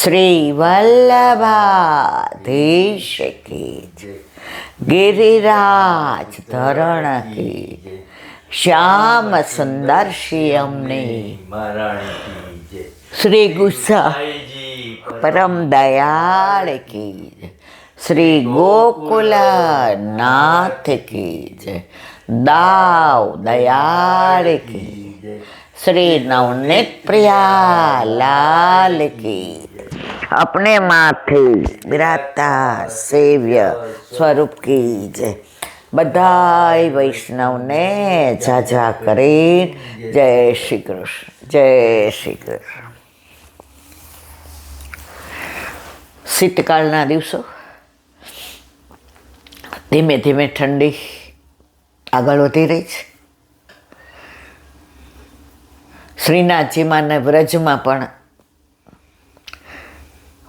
શ્રી વલ્લભાધીશ કી જય. ગિરિરાજ ધરણ કી જય. શ્યામ સુંદર શ્યામને શ્રી ગુસાઈજી પરમ દયાળ કી જય. શ્રી ગોકુલ નાથ કી જય. દાવ દયાળ કી જય. શ્રી નવનીત પ્રિયા લાલ કી अपने माथे विराता सेव्य स्वरूप की जय. बधाई वैष्णव ने जाजा करे. जय श्री कृष्ण, जय श्री कृष्ण. શીતકાળના દિવસો ધીમે ધીમે ઠંડી આગળ વધી રહી છે. શ્રીનાથજીમાં ને વ્રજમાં પણ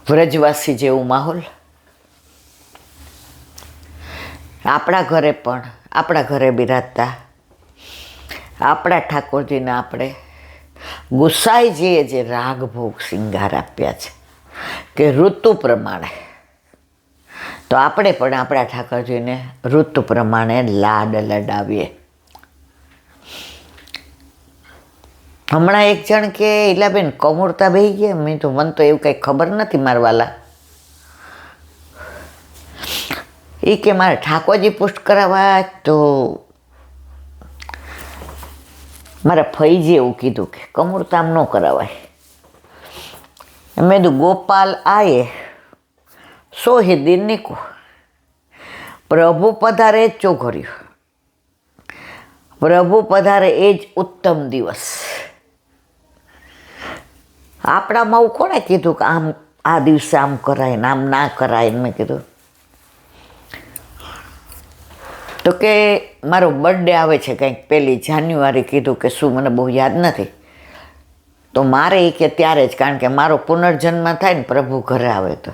વ્રજવાસી જેવું માહોલ. આપણા ઘરે પણ આપણા ઘરે બિરાજતા આપણા ઠાકોરજીને આપણે ગુસાઈજીએ જે રાગભોગ શિંગાર આપ્યા છે કે ઋતુ પ્રમાણે, તો આપણે પણ આપણા ઠાકોરજીને ઋતુ પ્રમાણે લાડ લડાવીએ. હમણાં એક જણ કે ઈલાબેન કમુરતા બેહી ગયા. મેં તો મને તો એવું કંઈ ખબર નથી મારવાલા. એ કે મારે ઠાકોરજી પુષ્ટ કરાવવા, તો મારા ફઈજી એવું કીધું કે કમુરતા આમ ન કરાવાય. મેં કીધું ગોપાલ આયે સો હે દિન નીકો, પ્રભુ પધારે જ ચોઘર્યું, પ્રભુ પધારે એ જ ઉત્તમ દિવસ. આપણામાં આવું કોણે કીધું કે આમ આ દિવસે આમ કરાય ને આમ ના કરાય? મેં કીધું તો કે મારો બર્થડે આવે છે કંઈક 1 જાન્યુઆરી. કીધું કે શું, મને બહુ યાદ નથી. તો મારે એ કે ત્યારે જ, કારણ કે મારો પુનર્જન્મ થાય ને પ્રભુ ઘરે આવે તો.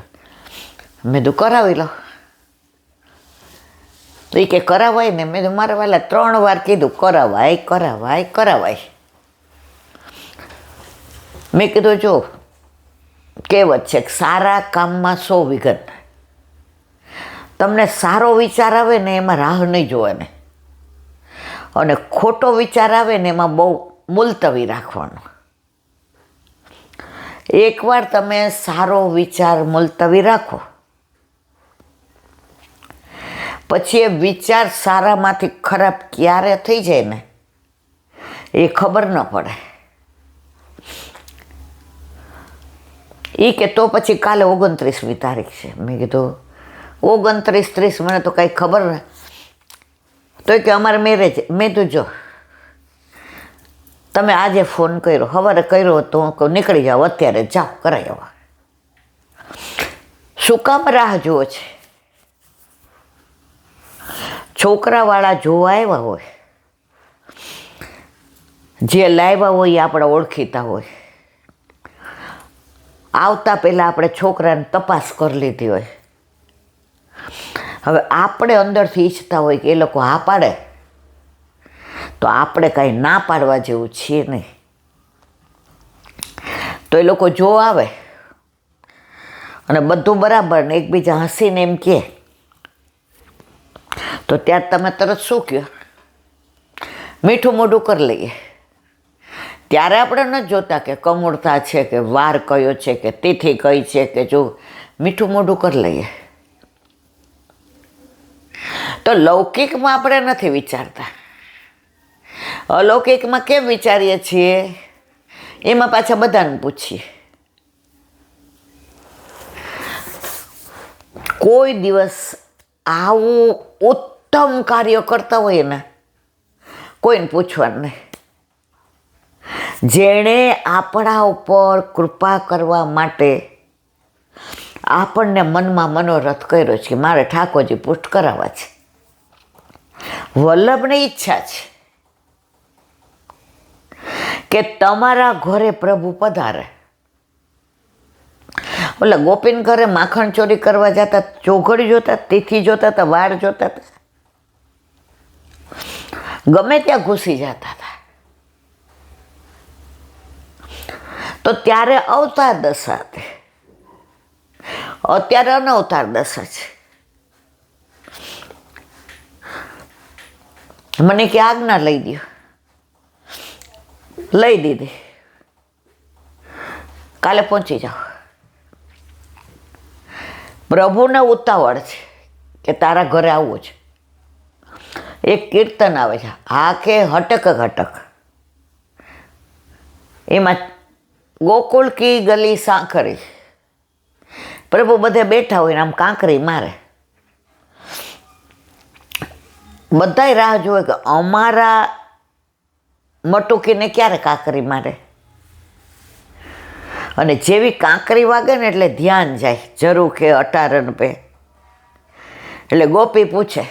મેં કીધું કરાવી લો. તો એ કે કરાવાય ને? મેં કીધું મારા વાલા 3 વાર કીધું કરાવાય કરાવાય કરાવાય. મેં કીધું જો કહેવત છે કે સારા કામમાં 100 વિઘન. તમને સારો વિચાર આવે ને એમાં રાહ નહીં જોવાની, અને ખોટો વિચાર આવે ને એમાં બહુ મુલતવી રાખવાનો. એકવાર તમે સારો વિચાર મુલતવી રાખો, પછી એ વિચાર સારામાંથી ખરાબ ક્યારે થઈ જાય ને એ ખબર ન પડે. એ કે તો પછી કાલે 29મી તારીખ છે. મેં કીધું 29, 30 મને તો કાંઈ ખબર ને. તો કે અમારે મેરેજ. મેં તો જો તમે આજે ફોન કર્યો, સવારે કર્યો તો હું નીકળી જાઓ, અત્યારે જાઓ કરાવી આવો. શું કામ રાહ જુઓ છે? છોકરાવાળા જોવા આવ્યા હોય, જે લાવ્યા હોય એ આપણા ઓળખીતા હોય. આવતા પહેલાં આપણે છોકરાને તપાસ કરી લીધી હોય. હવે આપણે અંદરથી ઈચ્છતા હોય કે એ લોકો હા પાડે, તો આપણે કાંઈ ના પાડવા જેવું છીએ નહીં. તો એ લોકો જો આવે અને બધું બરાબર ને એકબીજા હસીને એમ કહે, તો ત્યારે તમે તરત શું કહો? મીઠું મોઢું કરી લઈએ. ત્યારે આપણે નથી જોતા કે કમૂરતા છે કે વાર કયો છે કે તિથિ કઈ છે કે જો મીઠું મોઢું કરી લઈએ. તો લૌકિકમાં આપણે નથી વિચારતા. અલૌકિકમાં કેમ વિચારીએ છીએ? એમાં પાછા બધાને પૂછીએ. કોઈ દિવસ આવું ઉત્તમ કાર્ય કરતા હોય ને કોઈને પૂછવાનું નહીં. જેણે આપણા ઉપર કૃપા કરવા માટે આપણને મનમાં મનોરથ કર્યો છે કે મારે ઠાકોરજી પુષ્ટ કરાવવા છે, વલ્લભની ઈચ્છા છે કે તમારા ઘરે પ્રભુ પધારે. ઓલા ગોપીન ઘરે માખણ ચોરી કરવા જતા, ચોઘડી જોતા, તિથિ જોતા હતા, વાર જોતા હતા, ગમે ત્યાં ઘૂસી જતા હતા. તો ત્યારે અવતાર દશા હતી. અત્યારે અનવતાર દશા છે. મને કે આજ્ઞા લઈ દો, લઈ દીધી. કાલે પહોંચી જાઓ. પ્રભુને ઉતાવળ છે કે તારા ઘરે આવવું છે. એક કીર્તન આવે છે, આંખે હટક ઘટક. એમાં ગોકુળ કી ગલી સાંકરી, પ્રભુ બધે બેઠા હોય ને આમ કાંકરી મારે. બધાય રાહ જોવે કે અમારા મટુકીને ક્યારે કાંકરી મારે. અને જેવી કાંકરી વાગે ને એટલે ધ્યાન જાય, જરૂર કે અટારન પે. એટલે ગોપી પૂછે,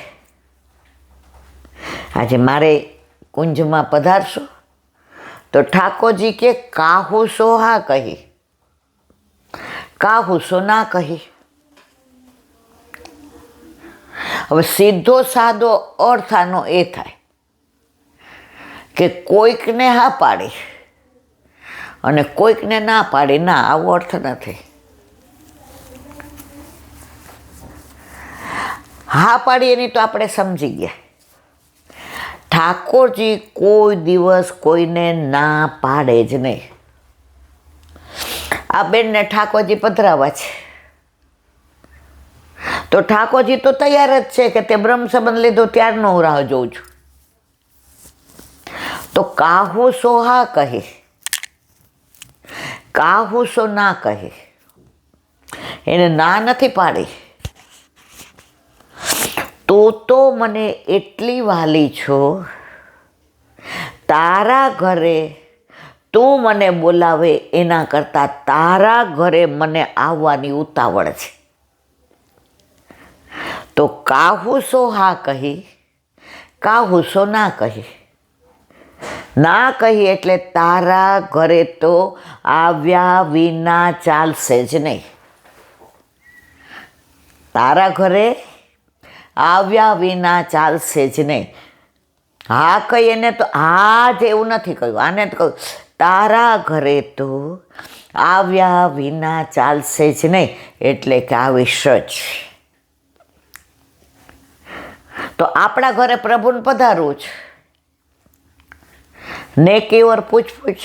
આજે મારે કુંજમાં પધારશો? તો ઠાકોરજી કે કાહુ સો હા કહી, કાહુ સો ના કહી. હવે સીધો સાદો અર્થ આનો એ થાય કે કોઈકને હા પાડી અને કોઈકને ના પાડી. ના, આવો અર્થ નથી. હા પાડી એની તો આપણે સમજી ગયા. ઠાકોરજી કોઈ દિવસ કોઈને ના પાડે જ નહીં. આ બેનને ઠાકોરજી પધરાવા છે તો ઠાકોરજી તો તૈયાર જ છે કે તે બ્રહ્મ સંબંધ લીધો ત્યારનો હું રાહ જોઉં છું. તો કાહુ સો હા કહી, કાહુ સો ના કહી. એને ના નથી પાડી. તું તો મને એટલી વાલી છો, તારા ઘરે તું મને બોલાવે એના કરતાં તારા ઘરે મને આવવાની ઉતાવળ છે. તો કાહુ સો હા કહી, કાહુ સો ના કહી. ના કહી એટલે તારા ઘરે તો આવ્યા વિના ચાલશે જ નહીં. તારા ઘરે આવ્યા વિના ચાલશે જ નહીં. હા કહી એને તો હા જ એવું નથી કહ્યું, આને તો કહ્યું તારા ઘરે તો આવ્યા વિના ચાલશે જ નહીં, એટલે કે આવીશ જ. તો આપણા ઘરે પ્રભુને પધારવું છે. નેકી ઓર પૂછપૂછ.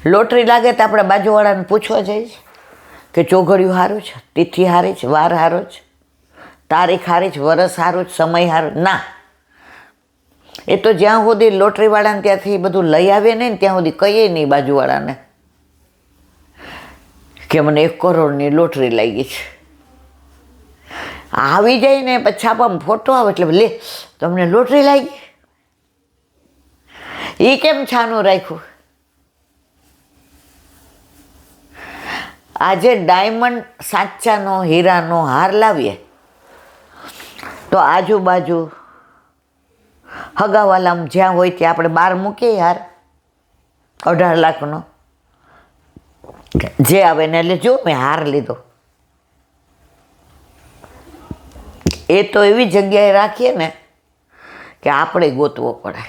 લોટરી લાગે તો આપણે બાજુવાળાને પૂછવા જઈએ કે ચોઘડિયું સારું છે, તિથિ સારી છે, વાર સારો છે, તારીખ સારી છે, વરસ સારું છે, સમય સારો. ના, એ તો જ્યાં સુધી લોટરીવાળાને ત્યાંથી બધું લઈ આવે નહીં ત્યાં સુધી કહીએ નહીં બાજુવાળાને કે મને 1 કરોડની લોટરી લાગી છે. આવી જાય ને પછી છાપામાં ફોટો આવે એટલે લે તમને લોટરી લાગી. એ કેમ છાનું રાખ્યું? આજે ડાયમંડ સાચાનો હીરાનો હાર લાવીએ તો આજુબાજુ હગાવાલામ જ્યાં હોય ત્યાં આપણે બહાર મૂકીએ હાર 18 લાખનો. જે આવે ને એટલે જો મેં હાર લીધો. એ તો એવી જગ્યાએ રાખીએ ને કે આપણે ગોતવો પડે.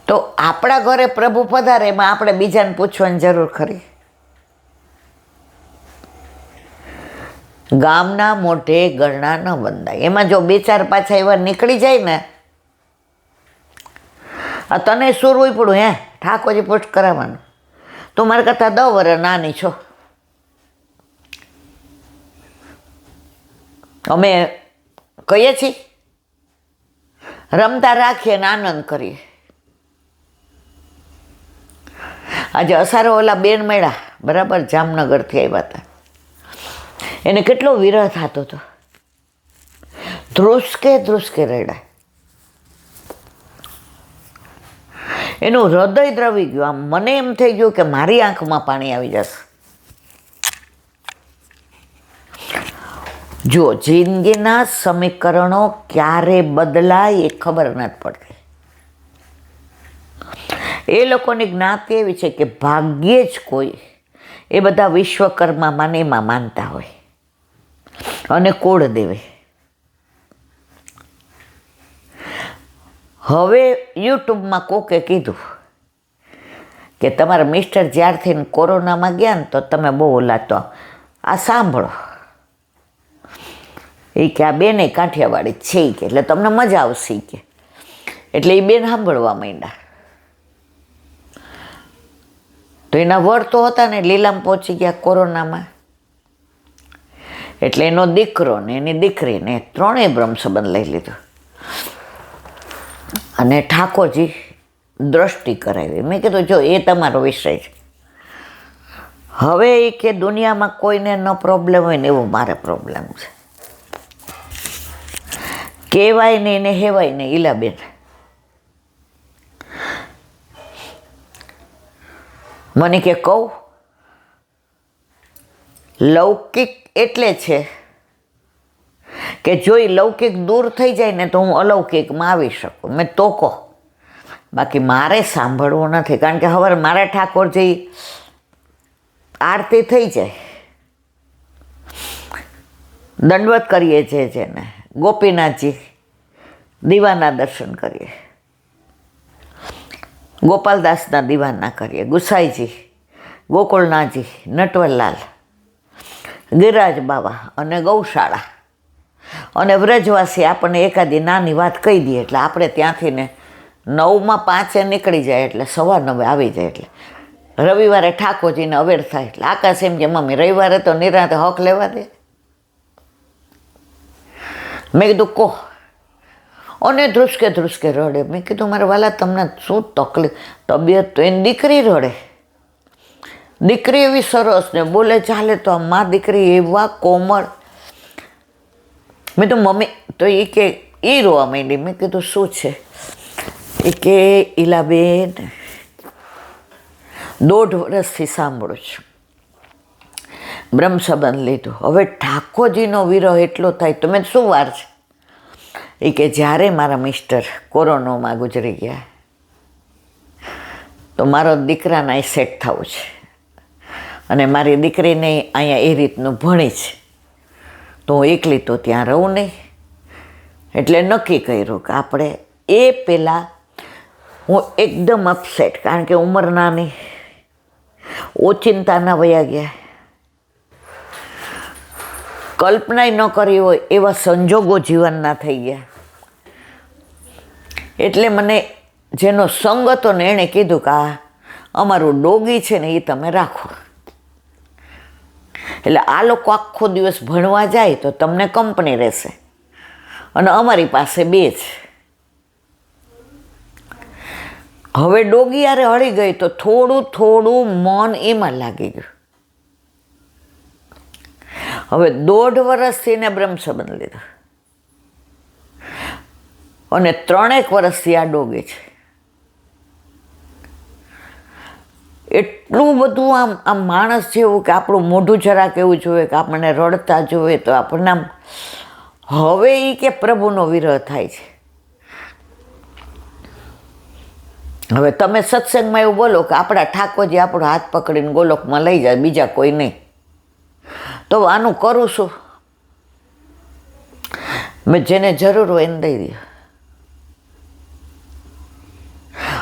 તો આપણા ઘરે પ્રભુ પધારે એમાં આપણે બીજાને પૂછવાની જરૂર ખરી? ગામના મોઢે ગરણા ન બંધાય. એમાં જો 2-4 પાછા એવા નીકળી જાય ને, આ તને સુરવું પડું હે ઠાકોરજી પોસ્ટ કરાવવાનું, તું મારા કરતાં 10 વર્ષ નાની છો. અમે કહીએ છીએ, રમતા રાખીએ ને આનંદ કરીએ. આજે અસારો ઓલા બેન મળ્યા, બરાબર, જામનગરથી આવ્યા હતા. એને કેટલો વિરહ થતો હતો, ધ્રુસકે ધ્રુસકે રડ્યા. એનું હૃદય દ્રવી ગયું. આમ મને એમ થઈ ગયું કે મારી આંખમાં પાણી આવી જશે. જુઓ, જિંદગીના સમીકરણો ક્યારે બદલાય એ ખબર નથી પડતી. એ લોકોની જ્ઞાતિ એવી છે કે ભાગ્યે જ કોઈ એ બધા વિશ્વકર્મામાં ને એમાં માનતા હોય અને કોળ દેવે. હવે યુટ્યુબમાં કોકે કીધું કે તમારા મિસ્ટર જ્યારથી કોરોનામાં ગયા ને તો તમે બહુ ઓલાતો આ સાંભળો એ કે આ બેને કાઠિયાવાડી છે કે એટલે તમને મજા આવશે કે એટલે એ બેન સાંભળવા માંડ્યા. તો એના વર તો હતા ને લીલામાં પહોંચી ગયા કોરોનામાં. એટલે એનો દીકરો ને એની દીકરીને ત્રણેય બ્રહ્મ સંબંધ લઈ લીધો અને ઠાકોરજી દ્રષ્ટિ કરાવી. મેં કીધું જો એ તમારો વિષય છે. હવે એ કે દુનિયામાં કોઈને ન પ્રોબ્લેમ હોય ને એવો મારે પ્રોબ્લેમ છે. કહેવાય નહીં ને હેવાય નહીં. ઈલાબેન મને કે કહું લૌકિક એટલે છે કે જો એ લૌકિક દૂર થઈ જાય ને તો હું અલૌકિકમાં આવી શકું. મેં તો કહો બાકી મારે સાંભળવું નથી. કારણ કે હવે મારા ઠાકોરજી આરતી થઈ જાય દંડવત કરીએ છીએ જેને ગોપીનાથજી દીવાના દર્શન કરીએ, ગોપાલદાસના દીવાના કરીએ, ગુસાઈજી, ગોકુળનાથજી, નટવરલાલ, ગિરિરાજ બાબા અને ગૌશાળા અને વ્રજવાસી આપણને એકાદી નાની વાત કહી દઈએ એટલે આપણે ત્યાંથી ને 9:05 નીકળી જાય એટલે 9:15 આવી જાય. એટલે રવિવારે ઠાકોરજીને અવેર થાય એટલે આકાશ એમ કે મમ્મી રવિવારે તો નિરાંતે હક લેવા દે. મેં કીધું કહો. અને ધ્રુસકે રડે. મેં કીધું મારા વાલા તમને શું તકલીફ? તબિયત તો એની દીકરી રડે. દીકરી એવી સરસ ને બોલે ચાલે તો મા દીકરી એવા કોમળ. મેં તો મમ્મી તો એ કે એ રોવા માંડી. મેં કીધું શું છે? એ કે ઈલાબેન 1.5 વર્ષથી સાંભળું છું બ્રહ્મ સંબંધ લીધો. હવે ઠાકોરજીનો વિરહ એટલો થાય તો મેં શું વાર છે? એ કે જ્યારે મારા મિસ્ટર કોરોનામાં ગુજરી ગયા તો મારો દીકરાના સેટ થવું છે અને મારી દીકરીને અહીંયા એ રીતનું ભણી છે તો હું એકલી તો ત્યાં રહું નહીં. એટલે નક્કી કર્યું કે આપણે એ પહેલાં હું એકદમ અપસેટ કારણ કે ઉંમર નાની ઓચિંતાના વયા ગયા કલ્પનાય ન કરી હોય એવા સંજોગો જીવનના થઈ ગયા. એટલે મને જેનો સંગ હતો ને એણે કીધું કે આ અમારું ડોગી છે ને એ તમે રાખો. એટલે આ લોકો આખો દિવસ ભણવા જાય તો તમને કંપની રહેશે અને અમારી પાસે 2 છે. હવે ડોગી યારે હળી ગઈ તો થોડું મન એમાં લાગી ગયું. હવે 1.5 વર્ષથી એને બ્રહ્મ સંબંધ લીધો અને 3 વર્ષથી આ ડોગી છે. એટલું બધું આમ માણસ જેવું કે આપણું મોઢું જરાક એવું જોઈએ કે આપણને રડતા જોઈએ તો આપણને આમ હવે એ કે પ્રભુનો વિરહ થાય છે. હવે તમે સત્સંગમાં એવું બોલો કે આપણા ઠાકોરજી આપણો હાથ પકડીને ગોલોકમાં લઈ જાય બીજા કોઈ નહીં તો આનું કરું શું? મેં જેને જરૂર હોય એને દઈ દે.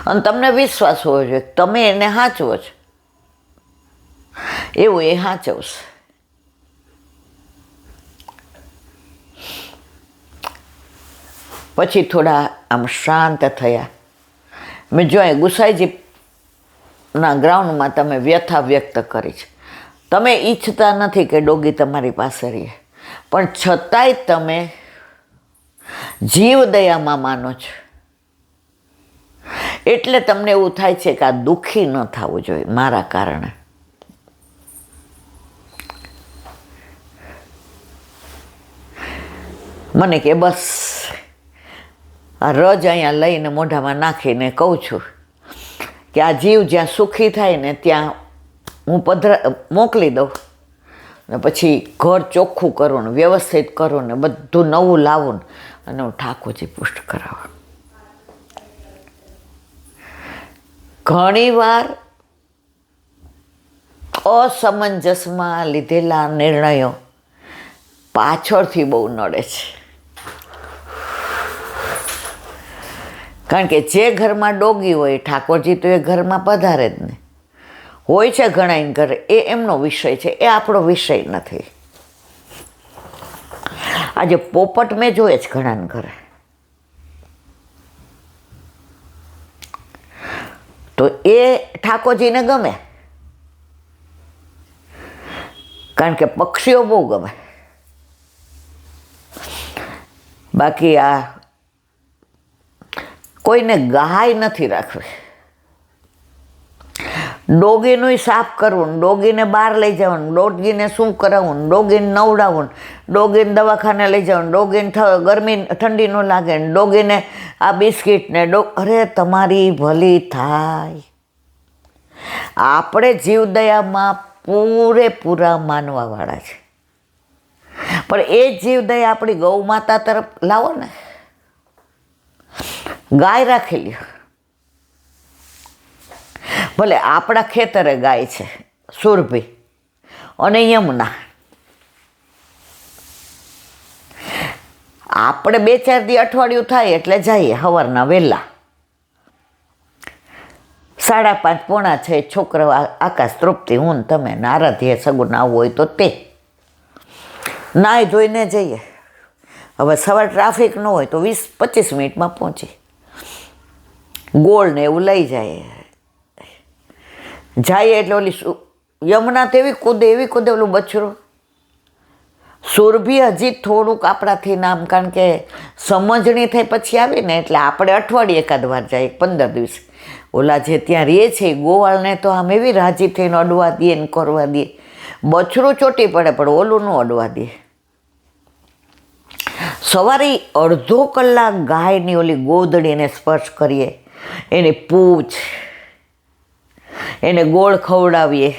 અને તમને વિશ્વાસ હોવો જોઈએ તમે એને સાચવો છો એવું એ સાચવશે. પછી થોડા આમ શાંત થયા. મેં જોયા ગુસાઈજીના ગ્રાઉન્ડમાં તમે વ્યથા વ્યક્ત કરી છે. તમે ઈચ્છતા નથી કે ડોગી તમારી પાસે રહે પણ છતાંય તમે જીવ દયામાં માનો છો એટલે તમને એવું થાય છે કે આ દુઃખી ન થવું જોઈએ મારા કારણે. મને કે બસ આ રજ અહીંયા લઈને મોઢામાં નાખીને કહું છું કે આ જીવ જ્યાં સુખી થાય ને ત્યાં હું મોકલી દઉં ને પછી ઘર ચોખ્ખું કરું ને વ્યવસ્થિત કરું ને બધું નવું લાવું અને હું ઠાકોરજી પુષ્ટ કરાવું. ઘણીવાર અસમંજસમાં લીધેલા નિર્ણયો પાછળથી બહુ નડે છે. કારણ કે જે ઘરમાં ડોગી હોય ઠાકોરજી તો એ ઘરમાં પધારે જ નહીં. હોય છે ઘણા ઘરે, એ એમનો વિષય છે, એ આપણો વિષય નથી. આજે પોપટ મેં જોઈએ જ ઘણા ઘરે, તો એ ઠાકોરજીને ગમે, કારણ કે પક્ષીઓ બહુ ગમે. બાકી આ કોઈને ગાય નથી રાખવી. ડોગીનું સાફ કરવું, ડોગીને બહાર લઈ જવાનું, ડોગીને શું કરાવવું, ડોગીને નવડાવવું, ડોગીને દવાખાને લઈ જવાનું, ડોગીને ગરમી ઠંડી ન લાગે, ડોગીને આ બિસ્કિટ ને અરે તમારી ભલી થાય. આપણે જીવદયામાં પૂરેપૂરા માનવાવાળા છે, પણ એ જ જીવદયા આપણી ગૌ માતા તરફ લાવો ને. ગાય રાખી લ્યો, ભલે આપણા ખેતરે ગાય છે સુરભી અને યમુના, આપણે 2-4 દી અઠવાડિયું થાય એટલે જઈએ સવારના વહેલા, 5:30 પોણા 6 છોકરા આકાશ તૃપ્તિ હું ને તમે આરાધ્ય સગુન આવવું હોય તો તે નાહી ધોઈને જઈએ. હવે સવાર ટ્રાફિક ન હોય તો 20-25 મિનિટમાં પહોંચી, ગોળ ને એવું લઈ જાય એટલે ઓલી યમુના તો એવી કૂદે ઓલું બછરું. સુરભી હજી થોડુંક આપણાથી નામ, કારણ કે સમજણી થઈ પછી આવીને, એટલે આપણે અઠવાડિયે એકાદ વાર જાય, 15 દિવસ. ઓલા જે ત્યાં રહે છે ગોવાળને તો આમ એવી રાજી થઈને અડવા દે ને કરવા દે, બછરું ચોટી પડે પણ ઓલું ન અડવા દે. સવારે અડધો કલાક ગાયની ઓલી ગોદડીને સ્પર્શ કરીએ, એની પૂંછ, એને ગોળ ખવડાવીએ,